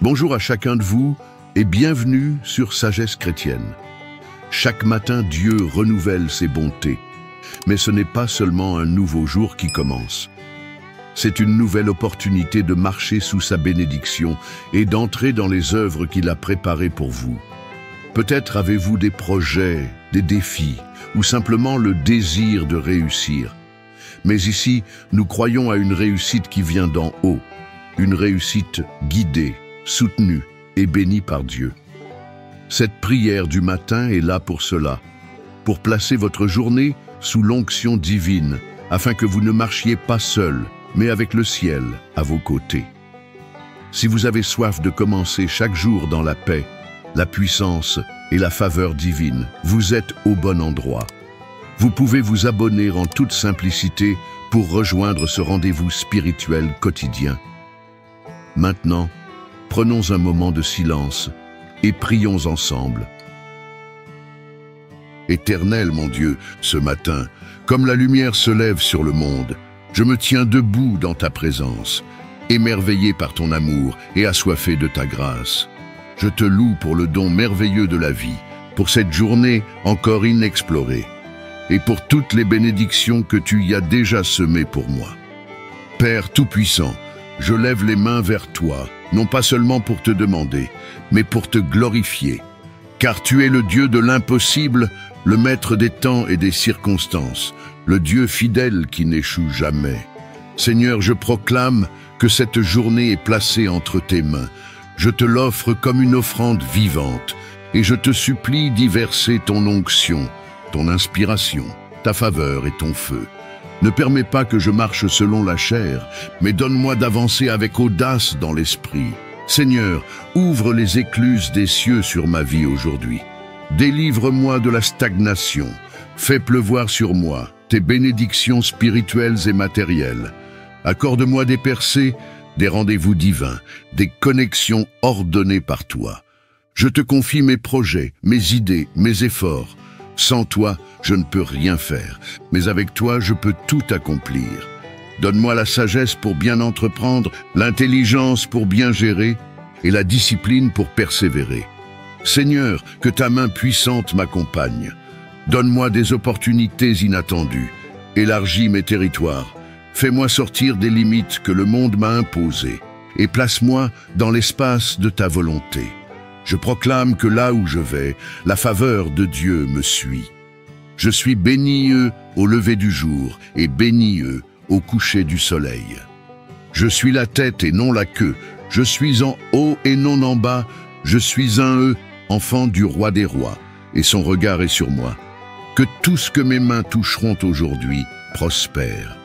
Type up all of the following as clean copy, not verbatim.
Bonjour à chacun de vous et bienvenue sur Sagesse chrétienne. Chaque matin, Dieu renouvelle ses bontés. Mais ce n'est pas seulement un nouveau jour qui commence. C'est une nouvelle opportunité de marcher sous sa bénédiction et d'entrer dans les œuvres qu'il a préparées pour vous. Peut-être avez-vous des projets, des défis ou simplement le désir de réussir. Mais ici, nous croyons à une réussite qui vient d'en haut, une réussite guidée, soutenue et bénie par Dieu. Cette prière du matin est là pour cela, pour placer votre journée sous l'onction divine, afin que vous ne marchiez pas seul, mais avec le ciel à vos côtés. Si vous avez soif de commencer chaque jour dans la paix, la puissance et la faveur divine, vous êtes au bon endroit. Vous pouvez vous abonner en toute simplicité pour rejoindre ce rendez-vous spirituel quotidien. Maintenant, prenons un moment de silence et prions ensemble. Éternel mon Dieu, ce matin, comme la lumière se lève sur le monde, je me tiens debout dans ta présence, émerveillé par ton amour et assoiffé de ta grâce. Je te loue pour le don merveilleux de la vie, pour cette journée encore inexplorée, et pour toutes les bénédictions que tu y as déjà semées pour moi. Père Tout-Puissant, je lève les mains vers toi, non pas seulement pour te demander, mais pour te glorifier, car tu es le Dieu de l'impossible, le maître des temps et des circonstances, le Dieu fidèle qui n'échoue jamais. Seigneur, je proclame que cette journée est placée entre tes mains. Je te l'offre comme une offrande vivante, et je te supplie d'y verser ton onction, ton inspiration, ta faveur et ton feu. Ne permets pas que je marche selon la chair, mais donne-moi d'avancer avec audace dans l'esprit. Seigneur, ouvre les écluses des cieux sur ma vie aujourd'hui. Délivre-moi de la stagnation. Fais pleuvoir sur moi tes bénédictions spirituelles et matérielles. Accorde-moi des percées, des rendez-vous divins, des connexions ordonnées par toi. Je te confie mes projets, mes idées, mes efforts. Sans toi, je ne peux rien faire, mais avec toi, je peux tout accomplir. Donne-moi la sagesse pour bien entreprendre, l'intelligence pour bien gérer et la discipline pour persévérer. Seigneur, que ta main puissante m'accompagne. Donne-moi des opportunités inattendues. Élargis mes territoires. Fais-moi sortir des limites que le monde m'a imposées et place-moi dans l'espace de ta volonté. Je proclame que là où je vais, la faveur de Dieu me suit. Je suis béni au lever du jour et béni au coucher du soleil. Je suis la tête et non la queue. Je suis en haut et non en bas. Je suis un enfant du roi des rois, et son regard est sur moi. Que tout ce que mes mains toucheront aujourd'hui prospère.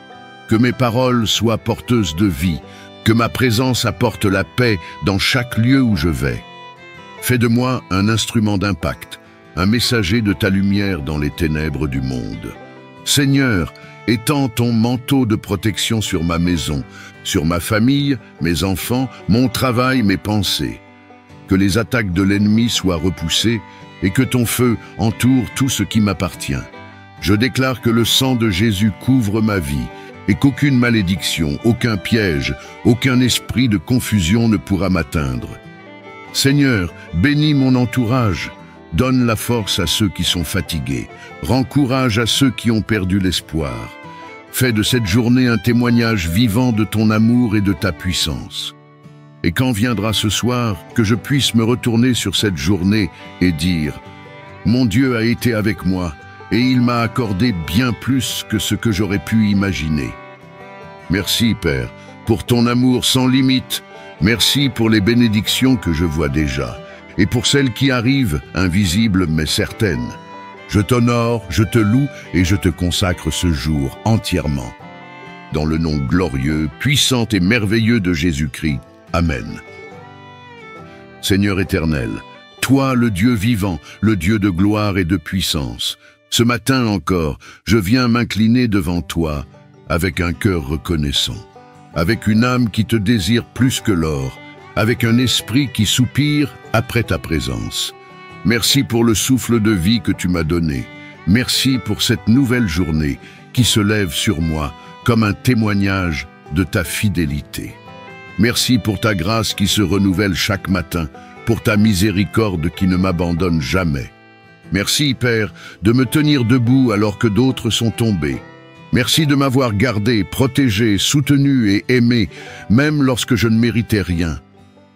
Que mes paroles soient porteuses de vie. Que ma présence apporte la paix dans chaque lieu où je vais. Fais de moi un instrument d'impact, un messager de ta lumière dans les ténèbres du monde. Seigneur, étends ton manteau de protection sur ma maison, sur ma famille, mes enfants, mon travail, mes pensées. Que les attaques de l'ennemi soient repoussées et que ton feu entoure tout ce qui m'appartient. Je déclare que le sang de Jésus couvre ma vie et qu'aucune malédiction, aucun piège, aucun esprit de confusion ne pourra m'atteindre. Seigneur, bénis mon entourage, donne la force à ceux qui sont fatigués, rends courage à ceux qui ont perdu l'espoir. Fais de cette journée un témoignage vivant de ton amour et de ta puissance. Et quand viendra ce soir, que je puisse me retourner sur cette journée et dire « Mon Dieu a été avec moi et il m'a accordé bien plus que ce que j'aurais pu imaginer. » Merci, Père, pour ton amour sans limite. Merci pour les bénédictions que je vois déjà, et pour celles qui arrivent, invisibles mais certaines. Je t'honore, je te loue et je te consacre ce jour entièrement. Dans le nom glorieux, puissant et merveilleux de Jésus-Christ. Amen. Seigneur éternel, toi le Dieu vivant, le Dieu de gloire et de puissance, ce matin encore, je viens m'incliner devant toi avec un cœur reconnaissant. Avec une âme qui te désire plus que l'or, avec un esprit qui soupire après ta présence. Merci pour le souffle de vie que tu m'as donné. Merci pour cette nouvelle journée qui se lève sur moi comme un témoignage de ta fidélité. Merci pour ta grâce qui se renouvelle chaque matin, pour ta miséricorde qui ne m'abandonne jamais. Merci, Père, de me tenir debout alors que d'autres sont tombés. Merci de m'avoir gardé, protégé, soutenu et aimé, même lorsque je ne méritais rien.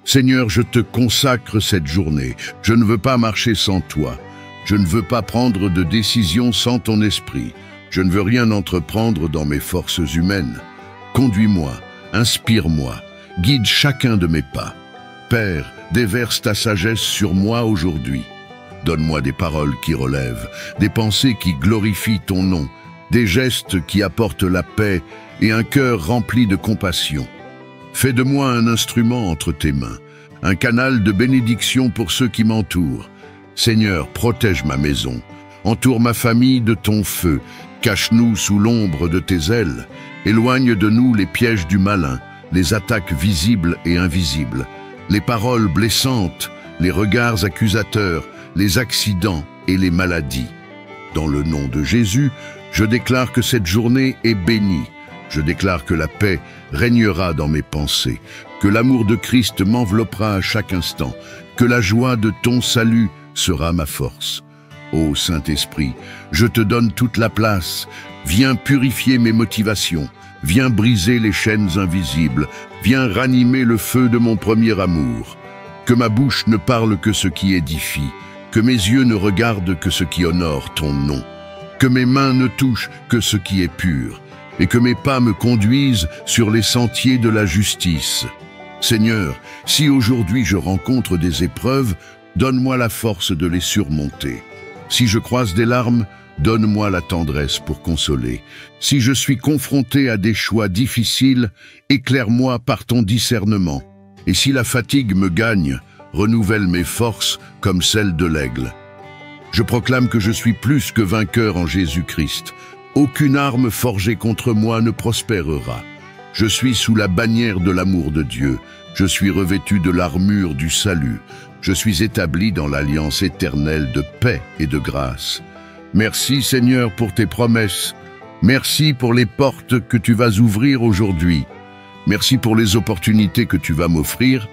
Seigneur, je te consacre cette journée. Je ne veux pas marcher sans toi. Je ne veux pas prendre de décision sans ton esprit. Je ne veux rien entreprendre dans mes forces humaines. Conduis-moi, inspire-moi, guide chacun de mes pas. Père, déverse ta sagesse sur moi aujourd'hui. Donne-moi des paroles qui relèvent, des pensées qui glorifient ton nom, des gestes qui apportent la paix et un cœur rempli de compassion. Fais de moi un instrument entre tes mains, un canal de bénédiction pour ceux qui m'entourent. Seigneur, protège ma maison, entoure ma famille de ton feu, cache-nous sous l'ombre de tes ailes, éloigne de nous les pièges du malin, les attaques visibles et invisibles, les paroles blessantes, les regards accusateurs, les accidents et les maladies. Dans le nom de Jésus, je déclare que cette journée est bénie. Je déclare que la paix régnera dans mes pensées, que l'amour de Christ m'enveloppera à chaque instant, que la joie de ton salut sera ma force. Ô Saint-Esprit, je te donne toute la place. Viens purifier mes motivations, viens briser les chaînes invisibles, viens ranimer le feu de mon premier amour. Que ma bouche ne parle que ce qui édifie, que mes yeux ne regardent que ce qui honore ton nom, que mes mains ne touchent que ce qui est pur, et que mes pas me conduisent sur les sentiers de la justice. Seigneur, si aujourd'hui je rencontre des épreuves, donne-moi la force de les surmonter. Si je croise des larmes, donne-moi la tendresse pour consoler. Si je suis confronté à des choix difficiles, éclaire-moi par ton discernement. Et si la fatigue me gagne, renouvelle mes forces comme celles de l'aigle. Je proclame que je suis plus que vainqueur en Jésus-Christ. Aucune arme forgée contre moi ne prospérera. Je suis sous la bannière de l'amour de Dieu. Je suis revêtu de l'armure du salut. Je suis établi dans l'alliance éternelle de paix et de grâce. Merci Seigneur pour tes promesses. Merci pour les portes que tu vas ouvrir aujourd'hui. Merci pour les opportunités que tu vas m'offrir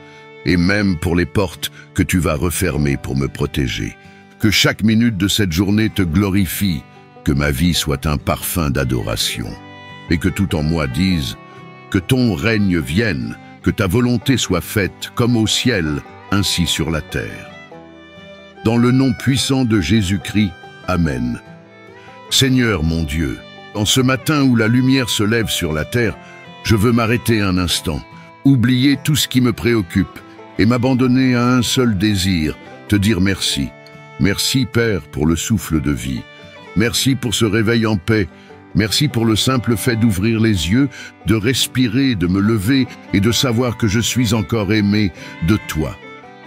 et même pour les portes que tu vas refermer pour me protéger. Que chaque minute de cette journée te glorifie, que ma vie soit un parfum d'adoration et que tout en moi dise que ton règne vienne, que ta volonté soit faite comme au ciel, ainsi sur la terre. Dans le nom puissant de Jésus-Christ, Amen. Seigneur mon Dieu, en ce matin où la lumière se lève sur la terre, je veux m'arrêter un instant, oublier tout ce qui me préoccupe et m'abandonner à un seul désir, te dire merci. Merci Père pour le souffle de vie. Merci pour ce réveil en paix. Merci pour le simple fait d'ouvrir les yeux, de respirer, de me lever et de savoir que je suis encore aimé de toi.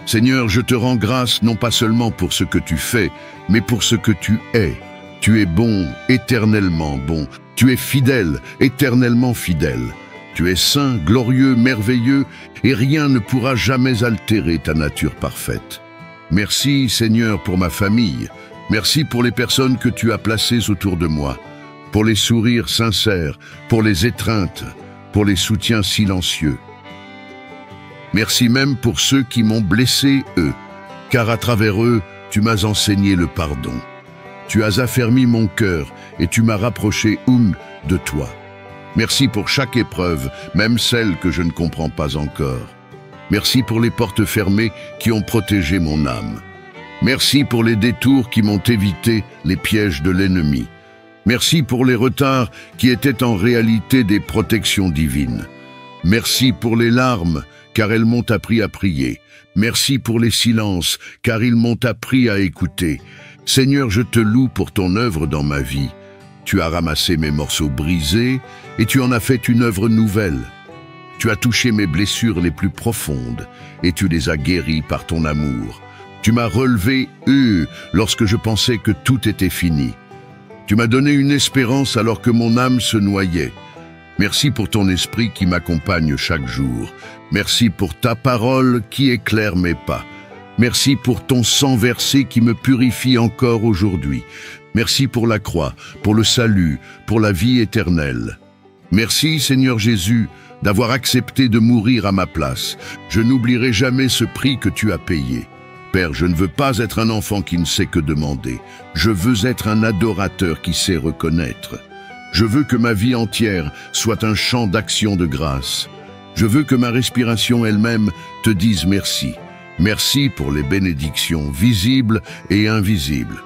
Seigneur, je te rends grâce non pas seulement pour ce que tu fais, mais pour ce que tu es. Tu es bon, éternellement bon. Tu es fidèle, éternellement fidèle. Tu es saint, glorieux, merveilleux, et rien ne pourra jamais altérer ta nature parfaite. Merci, Seigneur, pour ma famille. Merci pour les personnes que tu as placées autour de moi, pour les sourires sincères, pour les étreintes, pour les soutiens silencieux. Merci même pour ceux qui m'ont blessé, eux, car à travers eux, tu m'as enseigné le pardon. Tu as affermi mon cœur et tu m'as rapproché, de toi. Merci pour chaque épreuve, même celle que je ne comprends pas encore. Merci pour les portes fermées qui ont protégé mon âme. Merci pour les détours qui m'ont évité les pièges de l'ennemi. Merci pour les retards qui étaient en réalité des protections divines. Merci pour les larmes, car elles m'ont appris à prier. Merci pour les silences, car ils m'ont appris à écouter. Seigneur, je te loue pour ton œuvre dans ma vie. Tu as ramassé mes morceaux brisés et tu en as fait une œuvre nouvelle. Tu as touché mes blessures les plus profondes et tu les as guéries par ton amour. Tu m'as relevé, lorsque je pensais que tout était fini. Tu m'as donné une espérance alors que mon âme se noyait. Merci pour ton esprit qui m'accompagne chaque jour. Merci pour ta parole qui éclaire mes pas. Merci pour ton sang versé qui me purifie encore aujourd'hui. Merci pour la croix, pour le salut, pour la vie éternelle. Merci Seigneur Jésus d'avoir accepté de mourir à ma place. Je n'oublierai jamais ce prix que tu as payé. Père, je ne veux pas être un enfant qui ne sait que demander. Je veux être un adorateur qui sait reconnaître. Je veux que ma vie entière soit un chant d'action de grâce. Je veux que ma respiration elle-même te dise merci. Merci pour les bénédictions visibles et invisibles.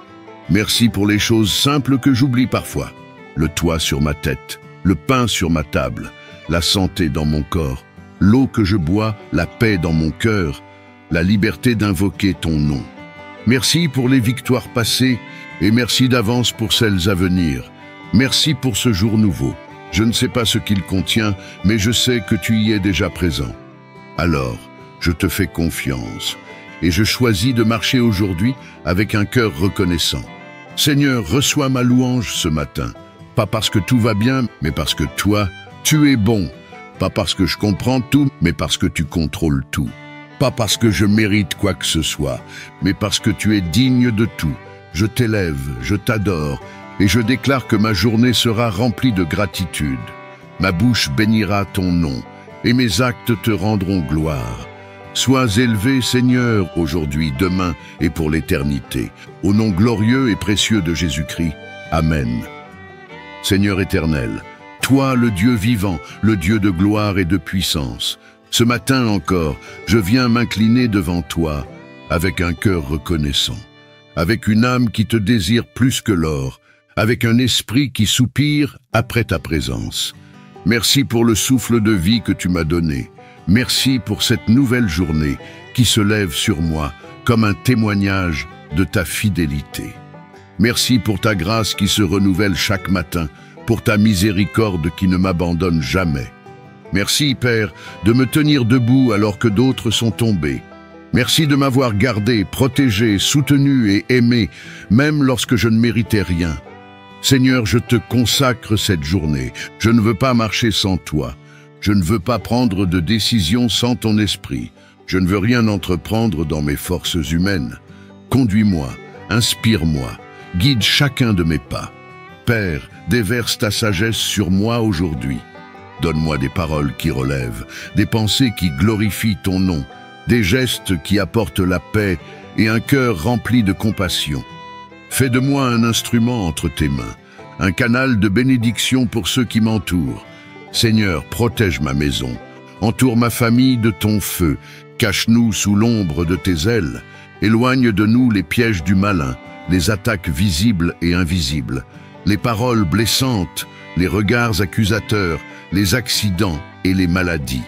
Merci pour les choses simples que j'oublie parfois. Le toit sur ma tête, le pain sur ma table, la santé dans mon corps, l'eau que je bois, la paix dans mon cœur, la liberté d'invoquer ton nom. Merci pour les victoires passées et merci d'avance pour celles à venir. Merci pour ce jour nouveau. Je ne sais pas ce qu'il contient, mais je sais que tu y es déjà présent. Alors, je te fais confiance et je choisis de marcher aujourd'hui avec un cœur reconnaissant. Seigneur, reçois ma louange ce matin, pas parce que tout va bien, mais parce que toi, tu es bon. Pas parce que je comprends tout, mais parce que tu contrôles tout. Pas parce que je mérite quoi que ce soit, mais parce que tu es digne de tout. Je t'élève, je t'adore, et je déclare que ma journée sera remplie de gratitude. Ma bouche bénira ton nom, et mes actes te rendront gloire. Sois élevé, Seigneur, aujourd'hui, demain et pour l'éternité. Au nom glorieux et précieux de Jésus-Christ. Amen. Seigneur éternel, toi le Dieu vivant, le Dieu de gloire et de puissance, ce matin encore, je viens m'incliner devant toi avec un cœur reconnaissant, avec une âme qui te désire plus que l'or, avec un esprit qui soupire après ta présence. Merci pour le souffle de vie que tu m'as donné. Merci pour cette nouvelle journée qui se lève sur moi comme un témoignage de ta fidélité. Merci pour ta grâce qui se renouvelle chaque matin, pour ta miséricorde qui ne m'abandonne jamais. Merci, Père, de me tenir debout alors que d'autres sont tombés. Merci de m'avoir gardé, protégé, soutenu et aimé, même lorsque je ne méritais rien. Seigneur, je te consacre cette journée. Je ne veux pas marcher sans toi. Je ne veux pas prendre de décision sans ton esprit. Je ne veux rien entreprendre dans mes forces humaines. Conduis-moi, inspire-moi, guide chacun de mes pas. Père, déverse ta sagesse sur moi aujourd'hui. Donne-moi des paroles qui relèvent, des pensées qui glorifient ton nom, des gestes qui apportent la paix et un cœur rempli de compassion. Fais de moi un instrument entre tes mains, un canal de bénédiction pour ceux qui m'entourent. Seigneur, protège ma maison, entoure ma famille de ton feu, cache-nous sous l'ombre de tes ailes, éloigne de nous les pièges du malin, les attaques visibles et invisibles, les paroles blessantes, les regards accusateurs, les accidents et les maladies.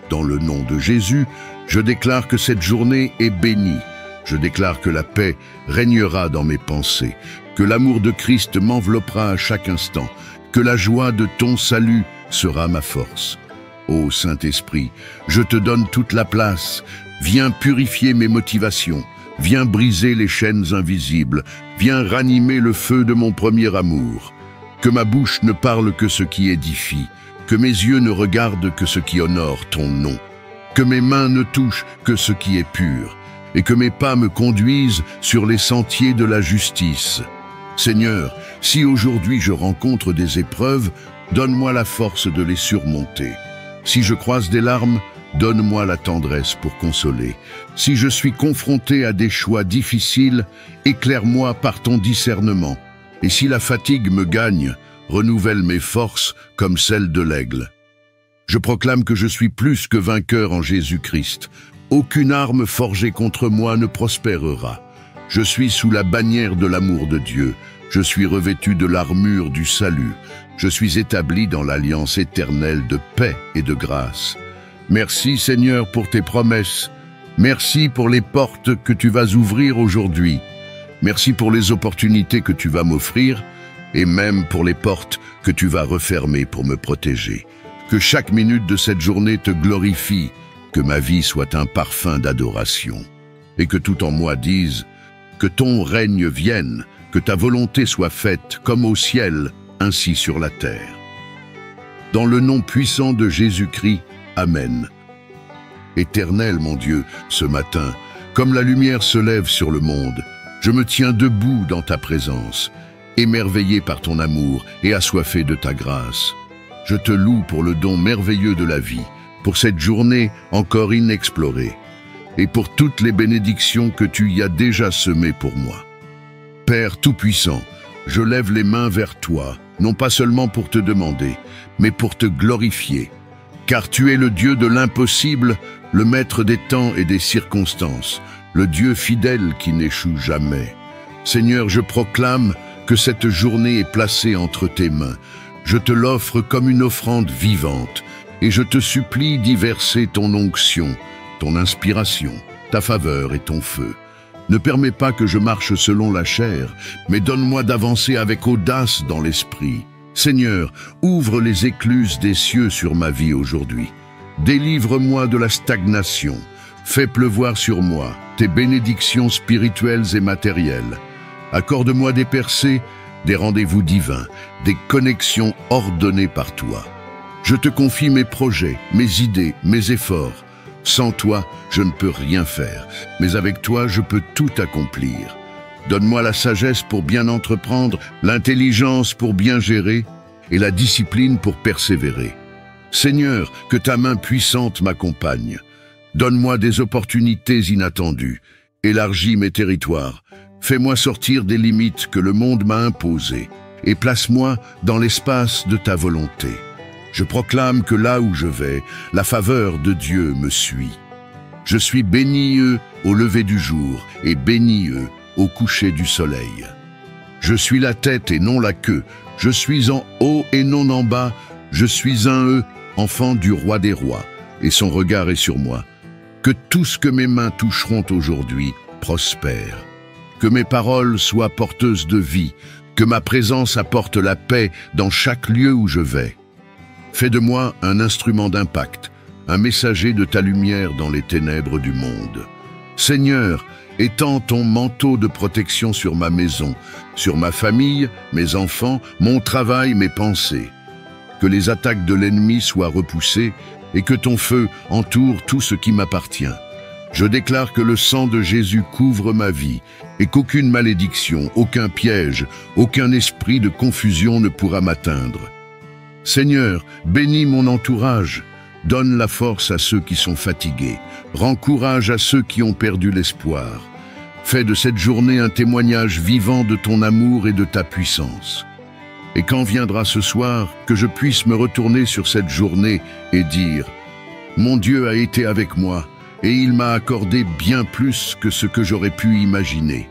Dans le nom de Jésus, je déclare que cette journée est bénie. Je déclare que la paix régnera dans mes pensées, que l'amour de Christ m'enveloppera à chaque instant, que la joie de ton salut sera ma force. Ô Saint-Esprit, je te donne toute la place. Viens purifier mes motivations. Viens briser les chaînes invisibles. Viens ranimer le feu de mon premier amour. Que ma bouche ne parle que ce qui édifie. Que mes yeux ne regardent que ce qui honore ton nom. Que mes mains ne touchent que ce qui est pur. Et que mes pas me conduisent sur les sentiers de la justice. Seigneur, si aujourd'hui je rencontre des épreuves, donne-moi la force de les surmonter. Si je croise des larmes, donne-moi la tendresse pour consoler. Si je suis confronté à des choix difficiles, éclaire-moi par ton discernement. Et si la fatigue me gagne, renouvelle mes forces comme celles de l'aigle. Je proclame que je suis plus que vainqueur en Jésus-Christ. Aucune arme forgée contre moi ne prospérera. Je suis sous la bannière de l'amour de Dieu. Je suis revêtu de l'armure du salut. Je suis établi dans l'alliance éternelle de paix et de grâce. Merci Seigneur pour tes promesses. Merci pour les portes que tu vas ouvrir aujourd'hui. Merci pour les opportunités que tu vas m'offrir et même pour les portes que tu vas refermer pour me protéger. Que chaque minute de cette journée te glorifie, que ma vie soit un parfum d'adoration et que tout en moi dise que ton règne vienne, que ta volonté soit faite comme au ciel, ainsi sur la terre. Dans le nom puissant de Jésus-Christ, Amen. Éternel, mon Dieu, ce matin, comme la lumière se lève sur le monde, je me tiens debout dans ta présence, émerveillé par ton amour et assoiffé de ta grâce. je te loue pour le don merveilleux de la vie, pour cette journée encore inexplorée, et pour toutes les bénédictions que tu y as déjà semées pour moi. Père Tout-Puissant, je lève les mains vers toi, non pas seulement pour te demander, mais pour te glorifier, car tu es le Dieu de l'impossible, le maître des temps et des circonstances, le Dieu fidèle qui n'échoue jamais. Seigneur, je proclame que cette journée est placée entre tes mains. Je te l'offre comme une offrande vivante, et je te supplie d'y verser ton onction, ton inspiration, ta faveur et ton feu. Ne permets pas que je marche selon la chair, mais donne-moi d'avancer avec audace dans l'esprit. Seigneur, ouvre les écluses des cieux sur ma vie aujourd'hui. Délivre-moi de la stagnation. Fais pleuvoir sur moi tes bénédictions spirituelles et matérielles. Accorde-moi des percées, des rendez-vous divins, des connexions ordonnées par toi. Je te confie mes projets, mes idées, mes efforts. Sans toi, je ne peux rien faire, mais avec toi, je peux tout accomplir. Donne-moi la sagesse pour bien entreprendre, l'intelligence pour bien gérer et la discipline pour persévérer. Seigneur, que ta main puissante m'accompagne. Donne-moi des opportunités inattendues. Élargis mes territoires. Fais-moi sortir des limites que le monde m'a imposées et place-moi dans l'espace de ta volonté. Je proclame que là où je vais, la faveur de Dieu me suit. Je suis béni au lever du jour et béni au coucher du soleil. Je suis la tête et non la queue. Je suis en haut et non en bas. Je suis un enfant du roi des rois, et son regard est sur moi. Que tout ce que mes mains toucheront aujourd'hui prospère. Que mes paroles soient porteuses de vie, que ma présence apporte la paix dans chaque lieu où je vais. Fais de moi un instrument d'impact, un messager de ta lumière dans les ténèbres du monde. Seigneur, étends ton manteau de protection sur ma maison, sur ma famille, mes enfants, mon travail, mes pensées. Que les attaques de l'ennemi soient repoussées et que ton feu entoure tout ce qui m'appartient. Je déclare que le sang de Jésus couvre ma vie et qu'aucune malédiction, aucun piège, aucun esprit de confusion ne pourra m'atteindre. Seigneur, bénis mon entourage, donne la force à ceux qui sont fatigués, rends courage à ceux qui ont perdu l'espoir. Fais de cette journée un témoignage vivant de ton amour et de ta puissance. Et quand viendra ce soir, que je puisse me retourner sur cette journée et dire « Mon Dieu a été avec moi et il m'a accordé bien plus que ce que j'aurais pu imaginer. »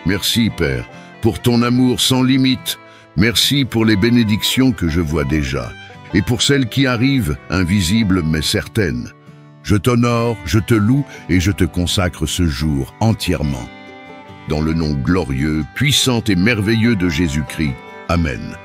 Merci, Père, pour ton amour sans limite. Merci pour les bénédictions que je vois déjà, et pour celles qui arrivent, invisibles mais certaines. Je t'honore, je te loue et je te consacre ce jour entièrement. Dans le nom glorieux, puissant et merveilleux de Jésus-Christ. Amen.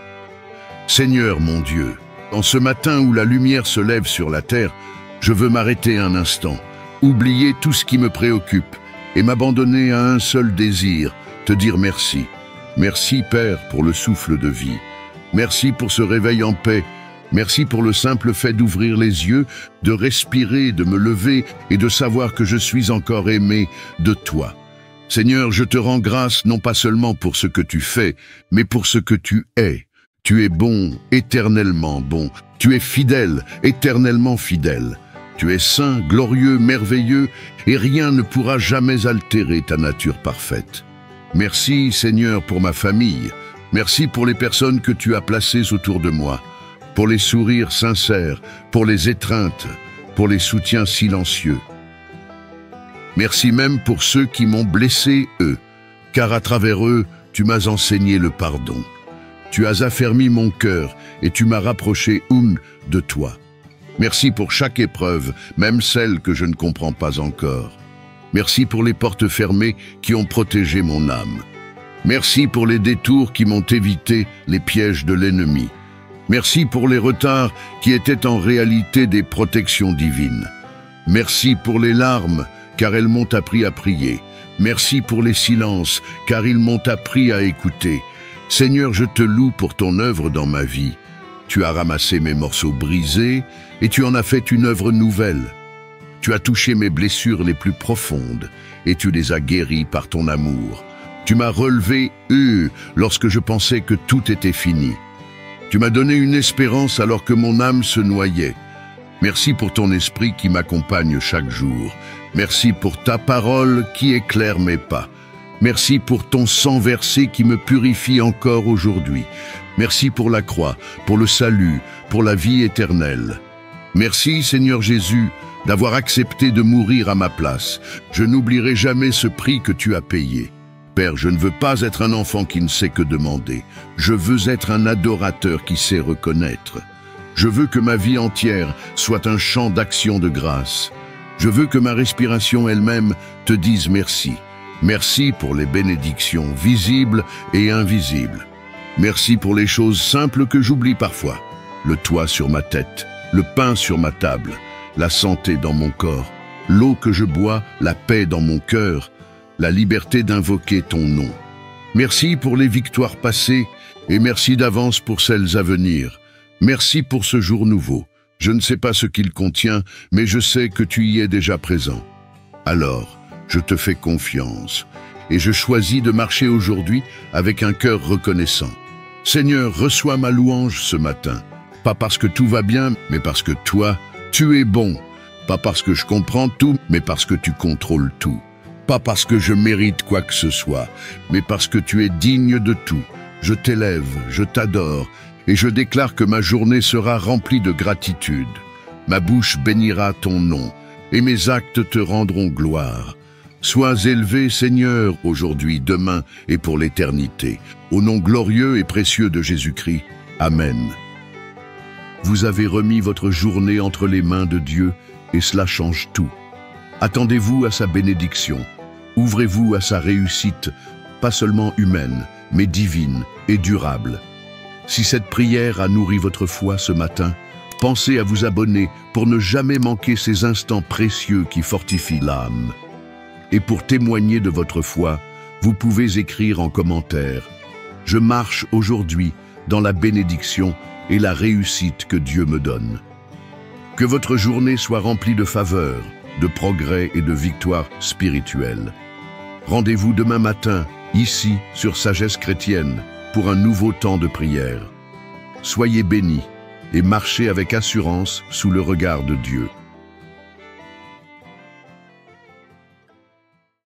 Seigneur mon Dieu, en ce matin où la lumière se lève sur la terre, je veux m'arrêter un instant, oublier tout ce qui me préoccupe et m'abandonner à un seul désir, te dire merci. Merci, Père, pour le souffle de vie. Merci pour ce réveil en paix. Merci pour le simple fait d'ouvrir les yeux, de respirer, de me lever et de savoir que je suis encore aimé de toi. Seigneur, je te rends grâce non pas seulement pour ce que tu fais, mais pour ce que tu es. Tu es bon, éternellement bon. Tu es fidèle, éternellement fidèle. Tu es saint, glorieux, merveilleux, et rien ne pourra jamais altérer ta nature parfaite. Merci, Seigneur, pour ma famille. Merci pour les personnes que tu as placées autour de moi, pour les sourires sincères, pour les étreintes, pour les soutiens silencieux. Merci même pour ceux qui m'ont blessé, eux, car à travers eux, tu m'as enseigné le pardon. Tu as affermi mon cœur et tu m'as rapproché, de toi. Merci pour chaque épreuve, même celle que je ne comprends pas encore. Merci pour les portes fermées qui ont protégé mon âme. Merci pour les détours qui m'ont évité les pièges de l'ennemi. Merci pour les retards qui étaient en réalité des protections divines. Merci pour les larmes, car elles m'ont appris à prier. Merci pour les silences, car ils m'ont appris à écouter. Seigneur, je te loue pour ton œuvre dans ma vie. Tu as ramassé mes morceaux brisés et tu en as fait une œuvre nouvelle. Tu as touché mes blessures les plus profondes et tu les as guéries par ton amour. Tu m'as relevé, lorsque je pensais que tout était fini. Tu m'as donné une espérance alors que mon âme se noyait. Merci pour ton esprit qui m'accompagne chaque jour. Merci pour ta parole qui éclaire mes pas. Merci pour ton sang versé qui me purifie encore aujourd'hui. Merci pour la croix, pour le salut, pour la vie éternelle. Merci, Seigneur Jésus, d'avoir accepté de mourir à ma place. Je n'oublierai jamais ce prix que tu as payé. Père, je ne veux pas être un enfant qui ne sait que demander. Je veux être un adorateur qui sait reconnaître. Je veux que ma vie entière soit un chant d'action de grâce. Je veux que ma respiration elle-même te dise merci. Merci pour les bénédictions visibles et invisibles. Merci pour les choses simples que j'oublie parfois. Le toit sur ma tête, le pain sur ma table, la santé dans mon corps, l'eau que je bois, la paix dans mon cœur, la liberté d'invoquer ton nom. Merci pour les victoires passées et merci d'avance pour celles à venir. Merci pour ce jour nouveau. Je ne sais pas ce qu'il contient, mais je sais que tu y es déjà présent. Alors, je te fais confiance et je choisis de marcher aujourd'hui avec un cœur reconnaissant. Seigneur, reçois ma louange ce matin. Pas parce que tout va bien, mais parce que toi, tu es bon. Pas parce que je comprends tout, mais parce que tu contrôles tout. Pas parce que je mérite quoi que ce soit, mais parce que tu es digne de tout. Je t'élève, je t'adore, et je déclare que ma journée sera remplie de gratitude. Ma bouche bénira ton nom, et mes actes te rendront gloire. Sois élevé, Seigneur, aujourd'hui, demain et pour l'éternité. Au nom glorieux et précieux de Jésus-Christ. Amen. Vous avez remis votre journée entre les mains de Dieu, et cela change tout. Attendez-vous à sa bénédiction. Ouvrez-vous à sa réussite, pas seulement humaine, mais divine et durable. Si cette prière a nourri votre foi ce matin, pensez à vous abonner pour ne jamais manquer ces instants précieux qui fortifient l'âme. Et pour témoigner de votre foi, vous pouvez écrire en commentaire « Je marche aujourd'hui dans la bénédiction et la réussite que Dieu me donne ». Que votre journée soit remplie de faveur, de progrès et de victoires spirituelles. Rendez-vous demain matin, ici, sur Sagesse Chrétienne, pour un nouveau temps de prière. Soyez bénis et marchez avec assurance sous le regard de Dieu.